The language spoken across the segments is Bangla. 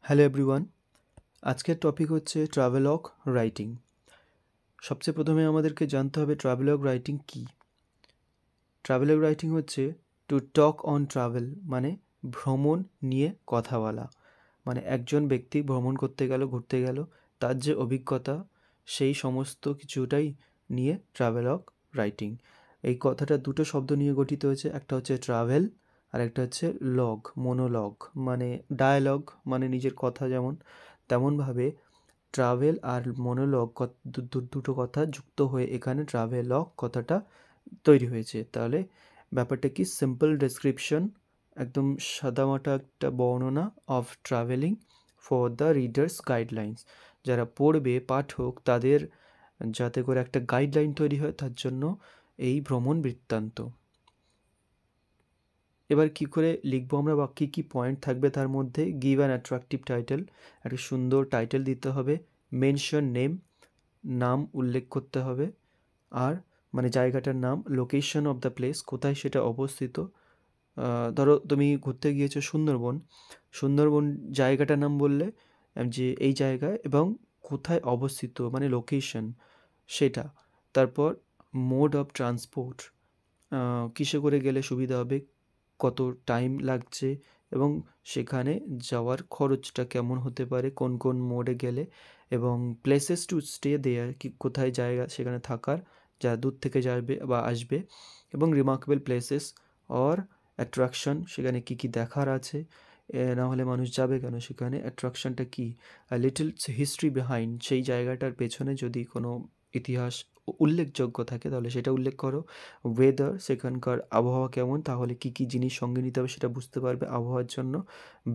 হ্যালো এভরিওয়ান, আজকের টপিক হচ্ছে ট্রাভেলগ রাইটিং। সবচেয়ে প্রথমে আমাদেরকে জানতে হবে ট্রাভেলগ রাইটিং কী। ট্রাভেলগ রাইটিং হচ্ছে টু টক অন ট্রাভেল, মানে ভ্রমণ নিয়ে কথা বলা। মানে একজন ব্যক্তি ভ্রমণ করতে গেল, ঘুরতে গেল, তার যে অভিজ্ঞতা সেই সমস্ত কিছুটাই নিয়ে ট্রাভেলগ রাইটিং। এই কথাটা দুটো শব্দ নিয়ে গঠিত হয়েছে, একটা হচ্ছে ট্রাভেল আর একটা হচ্ছে লগ, মনোলগ মানে ডায়ালগ, মানে নিজের কথা যেমন তেমনভাবে ট্রাভেল আর মনোলগ দুটো কথা যুক্ত হয়ে এখানে ট্রাভেলগ কথাটা তৈরি হয়েছে। তাহলে ব্যাপারটা কি, সিম্পল ডেসক্রিপশন, একদম সাদামাটা একটা বর্ণনা of travelling for the readers guidelines. যারা পড়বে পাঠক তাদের যাতে করে একটা গাইডলাইন তৈরি হয়, তার জন্য এই ভ্রমণ বৃত্তান্ত। এবার কি করে লিখবো আমরা বা কী কী পয়েন্ট থাকবে তার মধ্যে? গিভ অ্যান অ্যাট্রাকটিভ টাইটেল, একটা সুন্দর টাইটেল দিতে হবে। মেনশন নেম, নাম উল্লেখ করতে হবে। আর মানে জায়গাটার নাম, লোকেশন অফ দ্য প্লেস, কোথায় সেটা অবস্থিত। ধরো তুমি ঘুরতে গিয়েছো সুন্দরবন, সুন্দরবন জায়গাটার নাম বললে যে এই জায়গায় এবং কোথায় অবস্থিত মানে লোকেশন সেটা। তারপর মোড অফ ট্রান্সপোর্ট, কিসে করে গেলে সুবিধা হবে, কত টাইম লাগছে এবং সেখানে যাওয়ার খরচটা কেমন হতে পারে, কোন কোন মোডে গেলে, এবং প্লেসেস টু স্টে দেয়ার, কি কোথায় জায়গা সেখানে থাকার, যারা দূর থেকে যাবে বা আসবে, এবং রিমার্কেবল প্লেসেস অর অ্যাট্রাকশন, সেখানে কি কি দেখার আছে, না হলে মানুষ যাবে কেন সেখানে, অ্যাট্রাকশনটা কী, লিটল হিস্ট্রি বিহাইন্ড, সেই জায়গাটার পেছনে যদি কোনো ইতিহাস উল্লেখযোগ্য থাকে তাহলে সেটা উল্লেখ করো। ওয়েদার, সেখানকার আবহাওয়া কেমন, তাহলে কী কী জিনিস সঙ্গে নিতে হবে সেটা বুঝতে পারবে আবহাওয়ার জন্য।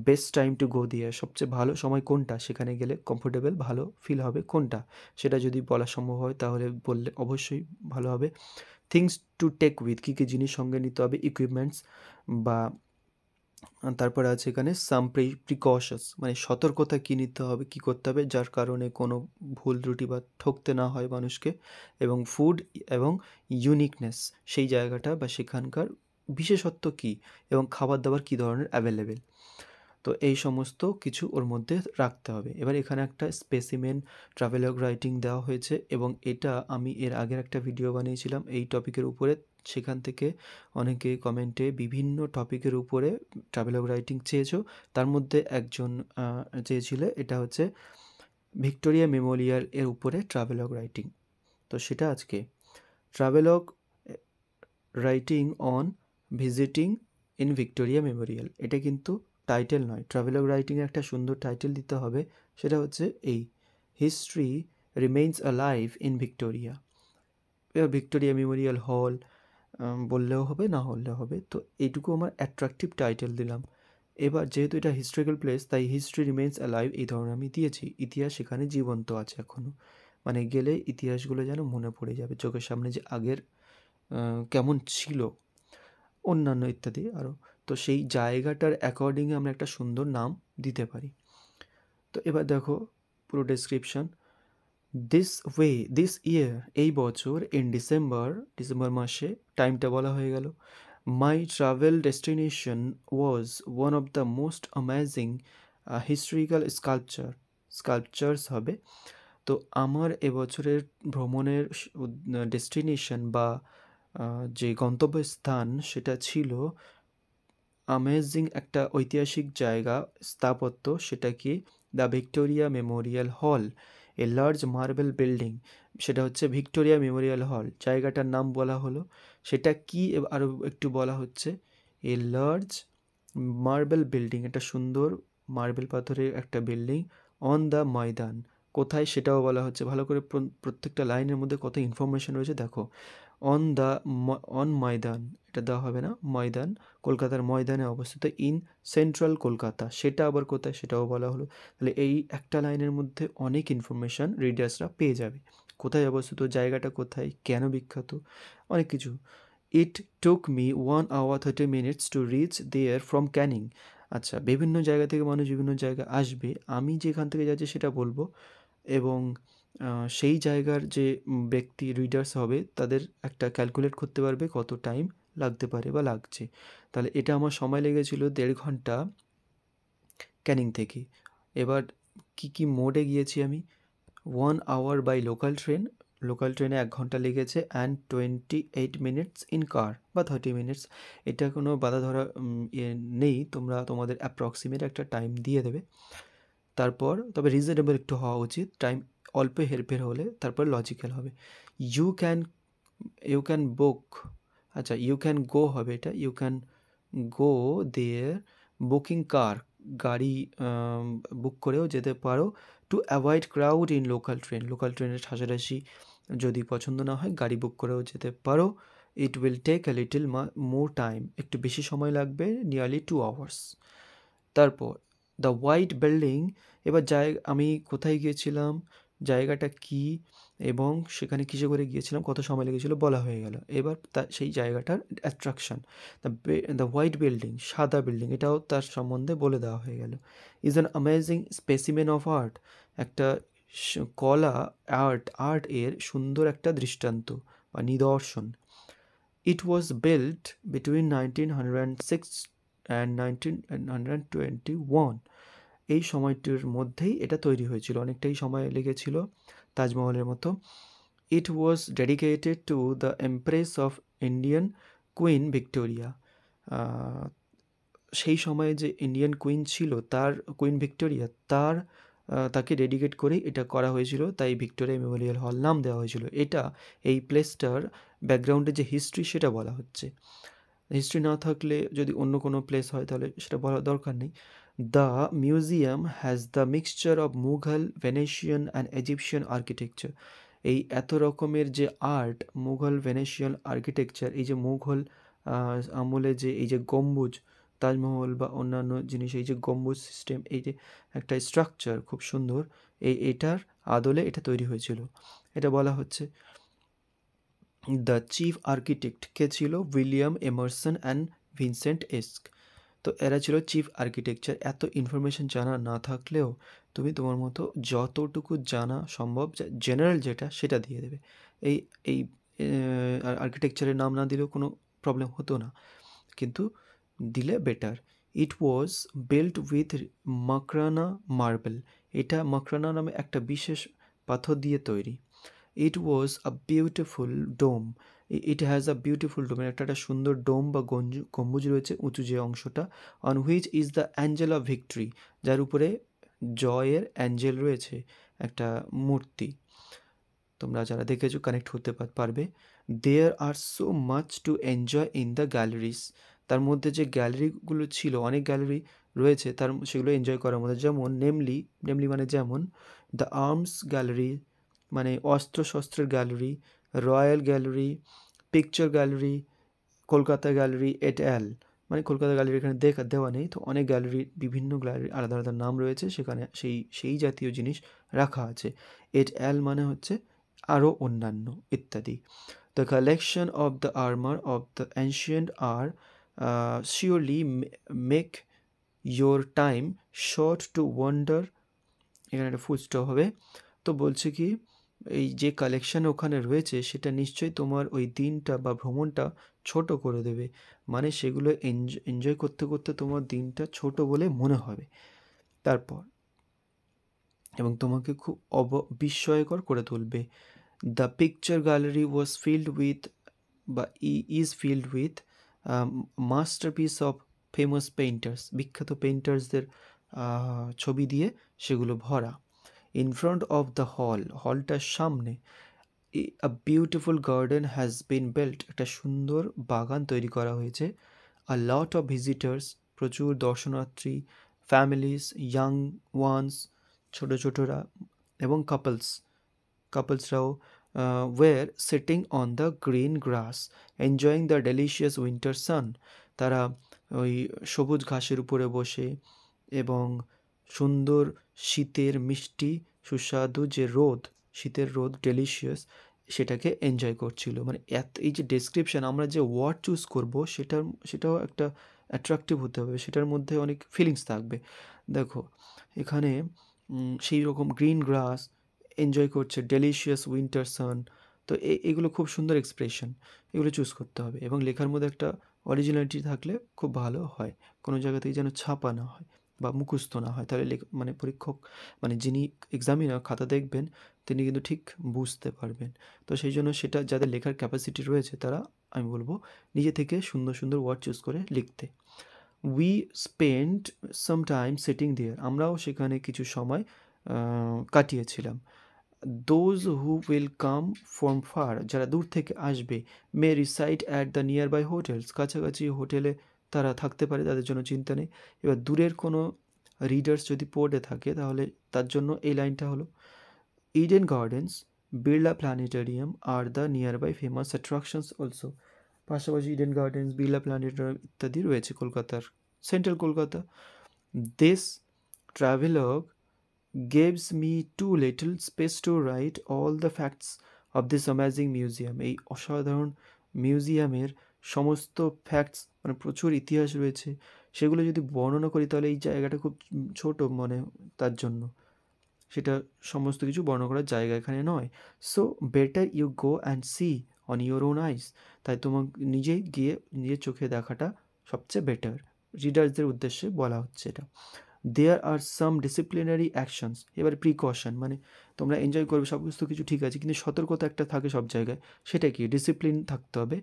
বেস্ট টাইম টু গো দিয়ে, সবচেয়ে ভালো সময় কোনটা, সেখানে গেলে কমফোর্টেবল ভালো ফিল হবে কোনটা, সেটা যদি বলা সম্ভব হয় তাহলে বললে অবশ্যই ভালো হবে। থিংস টু টেক উইথ, কী কী জিনিস সঙ্গে নিতে হবে, ইকুইপমেন্টস বা তারপরে আছে এখানে সাম প্রিকশনস, মানে সতর্কতা কী নিতে হবে, কী করতে হবে যার কারণে কোনো ভুল ত্রুটি বা ঠকতে না হয় মানুষকে, এবং ফুড এবং ইউনিকনেস, সেই জায়গাটা বা সেখানকার বিশেষত্ব কী এবং খাবার দাবার কী ধরনের অ্যাভেলেবেল। তো এই সমস্ত কিছু ওর মধ্যে রাখতে হবে। এবার এখানে একটা স্পেসিমেন ট্রাভেলগ রাইটিং দেওয়া হয়েছে এবং এটা আমি এর আগের একটা ভিডিও বানিয়েছিলাম এই টপিকের উপরে, সেখান থেকে অনেকে কমেন্টে বিভিন্ন টপিকের উপরে ট্রাভেলগ রাইটিং চেয়েছো। তার মধ্যে একজন চেয়েছিল এটা হচ্ছে ভিক্টোরিয়া মেমোরিয়াল এর উপরে ট্রাভেলগ রাইটিং। তো সেটা আজকে travelogue writing on visiting in Victoria Memorial, এটা কিন্তু টাইটেল নয়, ট্রাভেলগ রাইটিংয়ে একটা সুন্দর টাইটেল দিতে হবে, সেটা হচ্ছে এই history remains alive in Victoria. এবার ভিক্টোরিয়া মেমোরিয়াল হল বললেও হবে, না হলেও হবে। তো এইটুকু আমার অ্যাট্রাকটিভ টাইটেল দিলাম। এবার যেহেতু এটা হিস্ট্রিক্যাল প্লেস তাই হিস্ট্রি রিমেইনস অ্যালাইভ এই ধরনের আমি দিয়েছি, ইতিহাস সেখানে জীবন্ত আছে এখনও, মানে গেলে ইতিহাসগুলো যেন মনে পড়ে যাবে চোখের সামনে যে আগের কেমন ছিল, অন্যান্য ইত্যাদি আরও। তো সেই জায়গাটার অ্যাকর্ডিংয়ে আমরা একটা সুন্দর নাম দিতে পারি। তো এবার দেখো পুরো ডেসক্রিপশন। দিস ইয়ার, এই বছর, ইন ডিসেম্বর মাসে, টাইমটা বলা হয়ে গেল। মাই travel destination was one of the most amazing historical sculptures হবে। তো আমার এবছরের ভ্রমণের ডেস্টিনেশন বা যে গন্তব্যস্থান সেটা ছিল অ্যামেজিং একটা ঐতিহাসিক জায়গা, স্থাপত্য, সেটা কি দ্য ভিক্টোরিয়া মেমোরিয়াল হল, এ লার্জ মার্বেল বিল্ডিং, সেটা হচ্ছে ভিক্টোরিয়া মেমোরিয়াল হল, জায়গাটার নাম বলা হলো। সেটা কি আরও একটু বলা হচ্ছে, এ লার্জ মার্বেল বিল্ডিং, একটা সুন্দর মার্বেল পাথরের একটা বিল্ডিং, অন দ্য ময়দান, কোথায় সেটাও বলা হচ্ছে। ভালো করে প্রত্যেকটা লাইনের মধ্যে কত ইনফরমেশন রয়েছে দেখো। অন ময়দান, এটা দেওয়া হবে না, ময়দান, কলকাতার ময়দানে অবস্থিত, ইন সেন্ট্রাল কলকাতা, সেটা আবার কোথায় সেটাও বলা হলো। তাহলে এই একটা লাইনের মধ্যে অনেক ইনফরমেশান রিডার্সরা পেয়ে যাবে, কোথায় অবস্থিত, জায়গাটা কোথায়, কেন বিখ্যাত, অনেক কিছু। It took me 1 hour 30 minutes to reach there from Canning. আচ্ছা, বিভিন্ন জায়গা থেকে মানুষ বিভিন্ন জায়গায় আসবে, আমি যেখান থেকে যাচ্ছি সেটা বলবো, এবং সেই জায়গার যে ব্যক্তি রিডার্স হবে তাদের একটা ক্যালকুলেট করতে পারবে কত টাইম লাগতে পারে বা লাগছে। তাহলে এটা আমার সময় লেগেছিল 1.5 ঘন্টা ক্যানিং থেকে। এবার কি মোডে গিয়েছি আমি? 1 hour বাই লোকাল ট্রেনে 1 ঘন্টা লেগেছে অ্যান্ড 28 মিনিটস ইন কার বা 30 মিনিটস। এটা কোনো বাঁধা ধরা নেই, তোমরা তোমাদের অ্যাপ্রক্সিমেট একটা টাইম দিয়ে দেবে। তারপর তবে রিজনেবল একটু হওয়া উচিত, টাইম অল্প হেরফের হলে তারপর লজিক্যাল হবে। You can you can book, আচ্ছা ইউ ক্যান গো হবে এটা, you can go there booking car, গাড়ি বুক করেও যেতে পারো। To avoid crowd in local ট্রেনের ঠাসাঠাসি যদি পছন্দ না হয় গাড়ি বুক করেও যেতে পারো। It will take a little more time, একটু বেশি সময় লাগবে, নিয়ারলি 2 hours। তারপর দ্য হোয়াইট বিল্ডিং, এবার আমি কোথায় গিয়েছিলাম, জায়গাটা কি এবং সেখানে কিসে করে গিয়েছিলাম, কত সময় লেগেছিল বলা হয়ে গেল। এবার সেই জায়গাটার অ্যাট্রাকশন, দ্য হোয়াইট বিল্ডিং, সাদা বিল্ডিং, এটাও তার সম্বন্ধে বলে দেওয়া হয়ে গেল। Is an amazing specimen of art, একটা কলা, আর্ট এর সুন্দর একটা দৃষ্টান্ত বা নিদর্শন। ইট ওয়াজ বিল্ট বিটুইন 1906 অ্যান্ড 1921, এই সময়টির মধ্যেই এটা তৈরি হয়েছিল, অনেকটাই সময় লেগেছিল তাজমহলের মতো। It was dedicated to the empress of Indian queen Victoria, সেই সময়ে যে ইন্ডিয়ান কুইন ছিল তার, কুইন ভিক্টোরিয়া, তাকে ডেডিকেট করেই এটা করা হয়েছিল, তাই ভিক্টোরিয়া মেমোরিয়াল হল নাম দেওয়া হয়েছিল। এটা এই প্লেসটার ব্যাকগ্রাউন্ডে যে হিস্ট্রি সেটা বলা হচ্ছে, হিস্ট্রি না থাকলে যদি অন্য কোনো প্লেস হয় তাহলে সেটা বলার দরকার নেই। The museum has the mixture of Mughal, Venetian and Egyptian architecture, এই এত রকমের যে আর্ট, মুঘল, ভেনেশিয়ান আর্কিটেকচার, এই যে মুঘল আমলে যে এই যে গম্বুজ, তাজমহল বা অন্যান্য জিনিস, এই যে গম্বুজ সিস্টেম, এই যে একটা স্ট্রাকচার খুব সুন্দর, এটার আদলে এটা তৈরি হয়েছিল, এটা বলা হচ্ছে। দ্য চিফ আর্কিটেক্ট কে ছিল? William Emerson and Vincent Esch. তো এরা ছিল চিফ আর্কিটেকচার। এত ইনফরমেশন জানা না থাকলেও তুমি তোমার মতো যতটুকু জানা সম্ভব, জেনারেল যেটা সেটা দিয়ে দেবে। এই এই আর্কিটেকচারের নাম না দিলেও কোনো প্রবলেম হতো না, কিন্তু দিলে better. It was built with Makrana marble, এটা মাকরানা নামে একটা বিশেষ পাথর দিয়ে তৈরি। It was a beautiful dome, it has a beautiful dome, একটা সুন্দর ডোম বা গম্বুজ রয়েছে উঁচু যে অংশটা। On which is the angel of victory, যার উপরে জয়ের অ্যাঞ্জেল রয়েছে, একটা মূর্তি, তোমরা যারা দেখেছো কানেক্ট হতে পারবে। There are so much to enjoy in the galleries, তার মধ্যে যে গ্যালারিগুলো ছিল, অনেক গ্যালারি রয়েছে, সেগুলো এনজয় করার মধ্যে, যেমন নেমলি মানে যেমন দ্য আর্মস গ্যালারি, মানে অস্ত্র শস্ত্রের gallery, royal gallery, picture gallery, Kolkata gallery et al, মানে কলকাতা গ্যালারি এখানে দেওয়া নেই, তো অনেক গ্যালারি, বিভিন্ন গ্যালারি আলাদা আলাদা নাম রয়েছে, সেখানে সেই জাতীয় জিনিস রাখা আছে। এট অ্যাল মানে হচ্ছে আরও অন্যান্য ইত্যাদি। The collection of the armour of the ancient are surely make your time short to wonder, এখানে একটা ফুল স্টপ হবে। তো বলছে কি, এই যে কালেকশান ওখানে রয়েছে সেটা নিশ্চয়ই তোমার ওই দিনটা বা ভ্রমণটা ছোট করে দেবে, মানে সেগুলো এনজয় করতে করতে তোমার দিনটা ছোট বলে মনে হবে। তারপর এবং তোমাকে খুব বিস্ময়কর করে তুলবে। The picture gallery was filled with বা is filled with masterpiece of famous painters, বিখ্যাত পেইন্টার্সদের ছবি দিয়ে সেগুলো ভরা। ইন ফ্রন্ট অফ দ্য হলটার সামনে a beautiful garden has been built, একটা সুন্দর বাগান তৈরি করা হয়েছে। আ লট অফ ভিজিটার্স, প্রচুর দর্শনার্থী, ফ্যামিলিস, ইয়াং ওয়ান্স, ছোটোরা, এবং কাপলসরাও were sitting on the green grass enjoying the delicious winter sun, তারা ওই সবুজ ঘাসের উপরে বসে এবং সুন্দর শীতের মিষ্টি সুস্বাদু যে শীতের রোদ ডেলিশিয়াস, সেটাকে এনজয় করছিল। মানে এই যে ডেসক্রিপশান, আমরা যে ওয়ার্ড চুজ করবো সেটাও একটা অ্যাট্রাকটিভ হতে হবে, সেটার মধ্যে অনেক ফিলিংস থাকবে। দেখো এখানে সেই রকম গ্রিন গ্রাস এনজয় করছে, ডেলিশিয়াস উইন্টার সান, তো এগুলো খুব সুন্দর এক্সপ্রেশন, এগুলো চুজ করতে হবে এবং লেখার মধ্যে একটা অরিজিনালিটি থাকলে খুব ভালো হয়, কোনো জায়গাতেই যেন ছাপা না হয়। বা মুখস্থ না হয়, তাহলে মানে পরীক্ষক মানে যিনি এক্সামিনার খাতা দেখবেন তিনি কিন্তু ঠিক বুঝতে পারবেন। তো সেই জন্য সেটা যাদের লেখার ক্যাপাসিটি রয়েছে তারা, আমি বলবো, নিজে থেকে সুন্দর সুন্দর ওয়ার্ড চুজ করে লিখতে। We spend some time sitting there, আমরাও সেখানে কিছু সময় কাটিয়েছিলাম। Those who will come from far, যারা দূর থেকে আসবে, may reside at the nearby hotels, কাছাকাছি হোটেলে তারা থাকতে পারে, তাদের জন্য চিন্তা নেই। এবার দূরের কোনো রিডার্স যদি পড়ে থাকে তাহলে তার জন্য এই লাইনটা হলো, ইডেন গার্ডেন্স, বিড়লা প্ল্যানেটেরিয়াম আর the nearby famous attractions also, পাশাপাশি ইডেন গার্ডেন্স, বিড়লা প্ল্যানেটেরিয়াম ইত্যাদি রয়েছে কলকাতার, central Kolkata. This travelogue gives me too little space to write all the facts of this amazing museum, এই অসাধারণ মিউজিয়ামের সমস্ত ফ্যাক্টস, মানে প্রচুর ইতিহাস রয়েছে, সেগুলো যদি বর্ণনা করি তাহলে এই জায়গাটা খুব ছোট, মানে তার জন্য সেটা সমস্ত কিছু বর্ণনা করার জায়গা এখানে নয়। So better you go and see on your own eyes, তাই তোমার নিজেই গিয়ে নিজের চোখে দেখাটা সবচেয়ে বেটার, রিডার্সদের উদ্দেশ্যে বলা হচ্ছে এটা। দেয়ার আর সাম ডিসিপ্লিনারি অ্যাকশনস, এবার প্রিকশন, মানে তোমরা এনজয় করবে সমস্ত কিছু ঠিক আছে, কিন্তু সতর্কতা একটা থাকে সব জায়গায়, সেটা কি, ডিসিপ্লিন থাকতে হবে।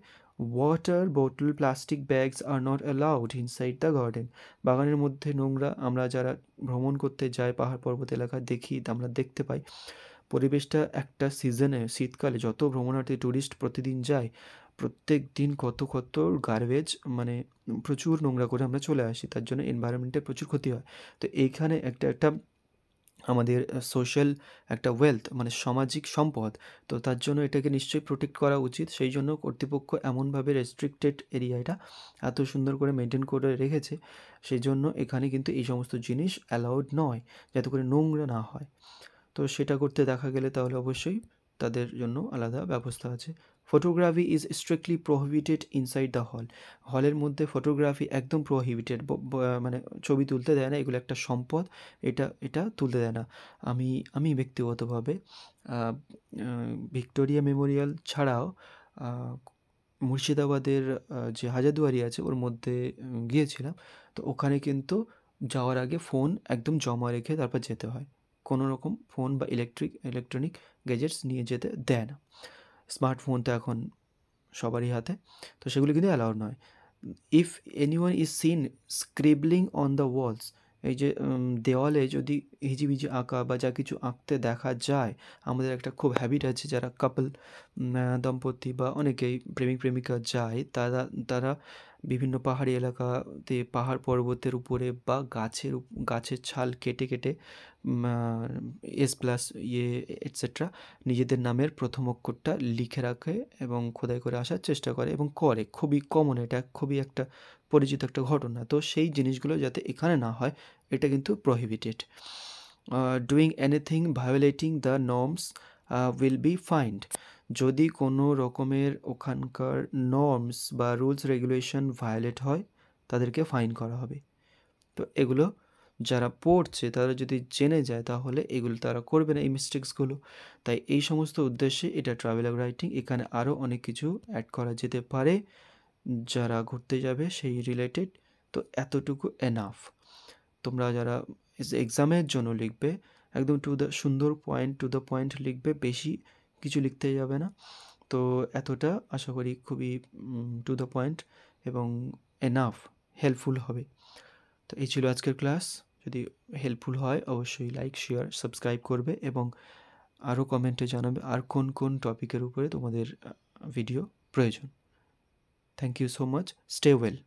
Water bottle, plastic bags are not allowed inside the garden, বাগানের মধ্যে নোংরা, আমরা যারা ভ্রমণ করতে যাই পাহাড় পর্বত এলাকায় দেখি, আমরা দেখতে পাই পরিবেশটা একটা সিজনে, শীতকালে যত ভ্রমণার্থী ট্যুরিস্ট প্রতিদিন যায়, প্রত্যেক দিন কত কত গার্বেজ, মানে প্রচুর নোংরা করে আমরা চলে আসি, তার জন্য এনভায়রনমেন্টের প্রচুর ক্ষতি হয়। তো এইখানে একটা আমাদের সোশ্যাল একটা ওয়েলথ, মানে সামাজিক সম্পদ, তো তার জন্য এটাকে নিশ্চয়ই প্রোটেক্ট করা উচিত। সেই জন্য কর্তৃপক্ষ এমনভাবে রেস্ট্রিক্টেড এরিয়াটা এত সুন্দর করে মেনটেন করে রেখেছে, সেই জন্য এখানে কিন্তু এই সমস্ত জিনিস অ্যালাউড নয়, যাতে করে নোংরা না হয়। তো সেটা করতে দেখা গেলে তাহলে অবশ্যই তাদের জন্য আলাদা ব্যবস্থা আছে। Photography is strictly prohibited inside the hall, হলের মধ্যে ফটোগ্রাফি একদম প্রোহিবিটেড, মানে ছবি তুলতে দেয় না, এগুলো একটা সম্পদ, এটা তুলতে দেয় না। আমি ব্যক্তিগতভাবে ভিক্টোরিয়া মেমোরিয়াল ছাড়াও মুর্শিদাবাদের যে হাজারদুয়ারি আছে ওর মধ্যে গিয়েছিলাম, তো ওখানে কিন্তু যাওয়ার আগে ফোন একদম জমা রেখে তারপর যেতে হয়, কোনো রকম ফোন বা ইলেকট্রনিক গ্যাজেটস নিয়ে যেতে দেয় না। স্মার্টফোন তো এখন সবারই হাতে, তো সেগুলো কিন্তু অ্যালাউড নয়। If anyone is seen scribbling on the walls, এই যে দেওয়ালে যদি হিজিবিজি আঁকা বা যা কিছু আঁকতে দেখা যায়, আমাদের একটা খুব হ্যাবিট আছে, যারা কাপল দম্পতি বা অনেকেই প্রেমিক প্রেমিকা যায়, তারা বিভিন্ন পাহাড়ি এলাকাতে পাহাড় পর্বতের উপরে বা গাছের ছাল কেটে কেটে এস প্লাস ইয়ে এটসেট্রা নিজেদের নামের প্রথম অক্ষরটা লিখে রাখে এবং খোদাই করে আসার চেষ্টা করে এবং করে, খুবই কমন, এটা খুবই একটা পরিচিত একটা ঘটনা। তো সেই জিনিসগুলো যাতে এখানে না হয়, এটা কিন্তু prohibited. Doing anything violating the norms will be find, যদি কোনো রকমের ওখানকার নর্মস বা রুলস রেগুলেশন ভায়োলেট হয় তাদেরকে ফাইন করা হবে। তো এগুলো যারা পড়ছে তারা যদি জেনে যায় তাহলে এগুলো তারা করবে না, এই মিস্টেক্সগুলো। তাই এই সমস্ত উদ্দেশ্যে এটা ট্রাভেল রাইটিং, এখানে আরও অনেক কিছু অ্যাড করা যেতে পারে যারা ঘুরতে যাবে সেই রিলেটেড। তো এতটুকু এনাফ। তোমরা যারা এক্সামের জন্য লিখবে একদম সুন্দর পয়েন্ট টু দ্য পয়েন্ট লিখবে, বেশি কিছু লিখতে যাবে না। তো এতটা আশা করি খুবই টু দ্য পয়েন্ট এবং এনাফ হেল্পফুল হবে। তো এই ছিল আজকের ক্লাস। যদি হেল্পফুল হয় অবশ্যই লাইক, শেয়ার, সাবস্ক্রাইব করবে এবং আরও কমেন্টে জানাবে আর কোন কোন টপিকের উপরে তোমাদের ভিডিও প্রয়োজন। Thank you so much, stay well.